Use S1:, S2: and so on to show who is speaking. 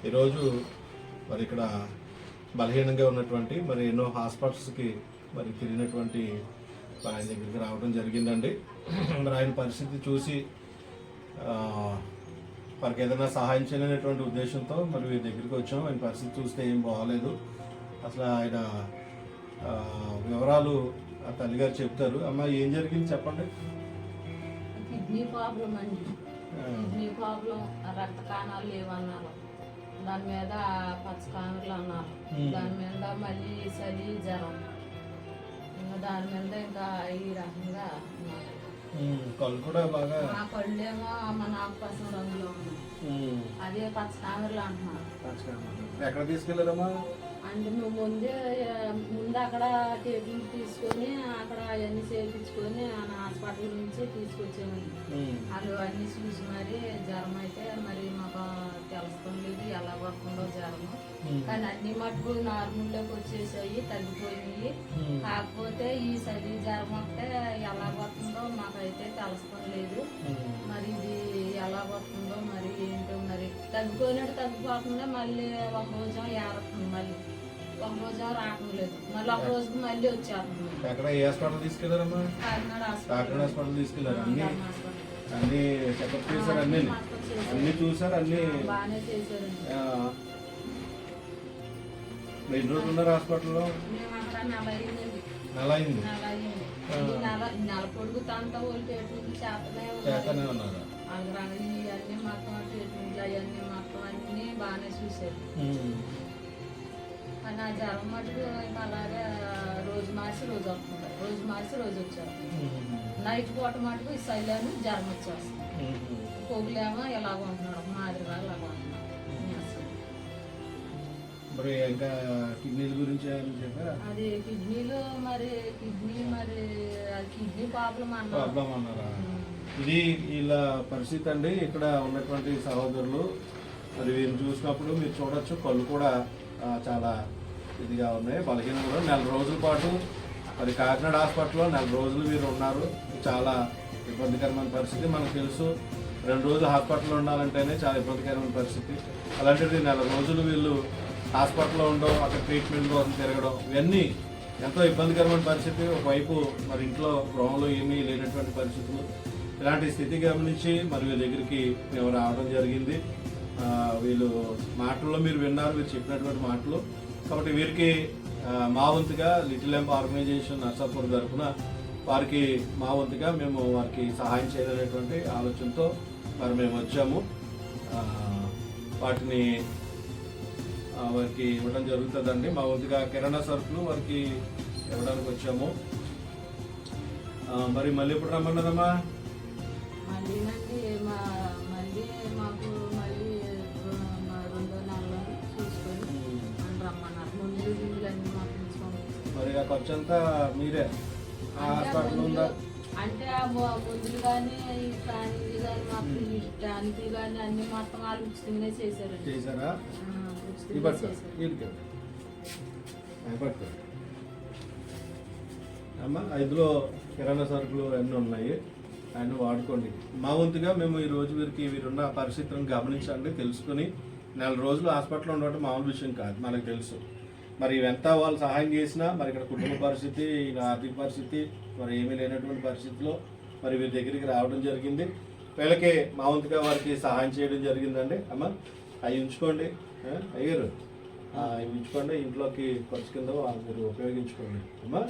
S1: ఈరోజు మరి ఇక్కడ బలహీనంగా ఉన్నటువంటి మరి ఎన్నో హాస్పిటల్స్కి మరి తిరిగినటువంటి ఆయన దగ్గరికి రావడం జరిగిందండి. మరి ఆయన పరిస్థితి చూసి వారికి ఏదైనా సహాయం చేయలేనటువంటి ఉద్దేశంతో మరి వీరి దగ్గరికి వచ్చాం. ఆయన పరిస్థితి చూస్తే ఏం బాగాలేదు. అసలు ఆయన వివరాలు ఆ తల్లిగారు చెప్తారు. అమ్మ, ఏం జరిగింది చెప్పండి.
S2: కిడ్నీ ప్రాబ్లం అండి. కిడ్నీ ప్రాబ్లం, రక్త కణాలు లేవన్నారు. దాని మీద పచ్చకామెర్లు అన్నారు. దాని మీద మళ్ళీ చలి, జ్వరం, ఇంకా దాని మీద ఇంకా ఈ రకంగా
S1: కళ్ళు కూడా బాగా,
S2: ఆ కళ్ళేమో మన ఆకుపచ్చ రంగులో ఉన్నాయి. అదే పచ్చకామెర్లు అంటున్నారు.
S1: ఎక్కడ తీసుకెళ్ళారమ్మా?
S2: అంటే మేము ముందు అక్కడ ట్రీట్మెంట్ తీసుకొని అక్కడ అవన్నీ చేయించుకొని హాస్పిటల్ నుంచి తీసుకొచ్చామండి. అది అన్నీ చూసి మరి జ్వరం అయితే మరి మాకు తెలుస్తాం లేదు ఎలా పడుతుందో జ్వరము. కానీ అన్ని మటుకు నార్మల్లోకి వచ్చేసాయి, తగ్గిపోయినాయి. కాకపోతే ఈ చలి జ్వరం అంటే ఎలా పడుతుందో మాకైతే తెలుస్తాం లేదు. మరి ఇది ఎలా పడుతుందో మరి ఏంటో, మరి తగ్గిపోయినట్టు తగ్గిపోతుందో మళ్ళీ ఒక రోజు ఏరుతుంది, మళ్ళీ ఒక రోజు రావడం లేదు, మళ్ళీ ఒక రోజుకి మళ్ళీ వచ్చేస్తుంది.
S1: ఎక్కడ ఏ హాస్పిటల్ తీసుకెళ్లారమ్మా?
S2: కాకినాడ
S1: హాస్పిటల్ తీసుకెళ్లారు. అన్ని చెకప్ చేశారు, అన్ని చూసారు, అన్ని
S2: బాగానే చేశారండి.
S1: ఎన్ని రోజులు ఉన్నారు హాస్పిటల్లో?
S2: మేము అక్కడ నెల అయిందండి.
S1: నెల అయింది.
S2: నెల పొడుగు తంతా వాళ్ళు ట్రీట్మెంట్
S1: చేతనే ఉన్నారు.
S2: ఇవన్నీ మొత్తం ట్రీట్మెంట్లు అవన్నీ మొత్తం అన్ని బాగానే చూశారు. కానీ ఆ జ్వరం మటుకు ఇంకా అలాగే రోజు మార్చి రోజు వస్తుంది, రోజు మార్చి రోజు వచ్చారు. నైట్ పూట మటుకు ఈ శైలాన్ని జ్వరం వచ్చేస్తుంది. పొగులేమో ఎలాగ ఉంటున్నాడు, మాదిరిగా అలాగ ఉంటున్నాడు.
S1: మరి ఇంకా కిడ్నీల గురించి
S2: అది కిడ్నీలో మరి కిడ్నీ ప్రాబ్లం
S1: అన్నారా? ఇది వీళ్ళ పరిస్థితి అండి. ఇక్కడ ఉన్నటువంటి సహోదరులు మరి వీరిని చూసినప్పుడు మీరు చూడొచ్చు, కళ్ళు కూడా చాలా ఇదిగా ఉన్నాయి, బలహీనం కూడా. నెల రోజుల పాటు మరి కాకినాడ హాస్పిటల్లో నెల రోజులు వీరు ఉన్నారు. చాలా ఇబ్బందికరమైన పరిస్థితి. మనకు తెలుసు, 2 రోజులు హాస్పిటల్లో ఉండాలంటేనే చాలా ఇబ్బందికరమైన పరిస్థితి. అలాంటిది నెల రోజులు వీళ్ళు హాస్పిటల్లో ఉండడం, అక్కడ ట్రీట్మెంట్ కోసం తిరగడం, ఇవన్నీ ఎంతో ఇబ్బందికరమైన పరిస్థితి. ఒకవైపు మరి ఇంట్లో గృహంలో ఏమీ లేనటువంటి పరిస్థితులు. ఇలాంటి స్థితి గమనించి మరి వీళ్ళ దగ్గరికి మేము రావడం జరిగింది. వీళ్ళు మాటల్లో మీరు విన్నారు, మీరు చెప్పినటువంటి మాటలు. కాబట్టి వీరికి మా వంతుగా లిటిల్ ల్యాంప్ ఆర్గనైజేషన్ నర్సాపూర్ తరఫున వారికి మా వంతుగా మేము వారికి సహాయం చేయాలనేటువంటి ఆలోచనతో మరి మేము వచ్చాము. వాటిని వారికి ఇవ్వడం జరుగుతుందండి. మా వంతుగా కిరాణా సరుకులు వారికి ఇవ్వడానికి వచ్చాము. మరి మళ్ళీ ఎప్పుడు రమ్మన్నారమ్మా? మరి ఆ ఖర్చు అంతా మీరే హాస్పిటల్ ఉందా?
S2: అంటే ఆ మందులు కానీ టానిక్లు కానీ మాకు టానిక్లు కానీ అన్ని మొత్తం వాళ్ళు ఉచితంగానే
S1: చేశారా? అమ్మా, 5లో కిరాణా సరుకులు అన్నీ ఉన్నాయి, ఆయన వాడుకోండి. మా వంతుగా మేము ఈరోజు వీరున్న పరిస్థితులను గమనించండి, తెలుసుకుని నెల రోజులు హాస్పిటల్లో ఉండటం మామూలు విషయం కాదు, మనకు తెలుసు. మరి ఇవంతా వాళ్ళు సహాయం చేసినా మరి ఇక్కడ కుటుంబ పరిస్థితి, ఆర్థిక పరిస్థితి మరి ఏమీ లేనటువంటి పరిస్థితిలో మరి వీరి దగ్గరికి రావడం జరిగింది. వీళ్ళకి మా వంతుగా వారికి సహాయం చేయడం జరిగిందండి. అమ్మ, అవి ఉంచుకోండి, అయ్యారు అవి ఉంచుకోండి, ఇంట్లోకి ఖర్చు కింద మీరు ఉపయోగించుకోండి అమ్మా.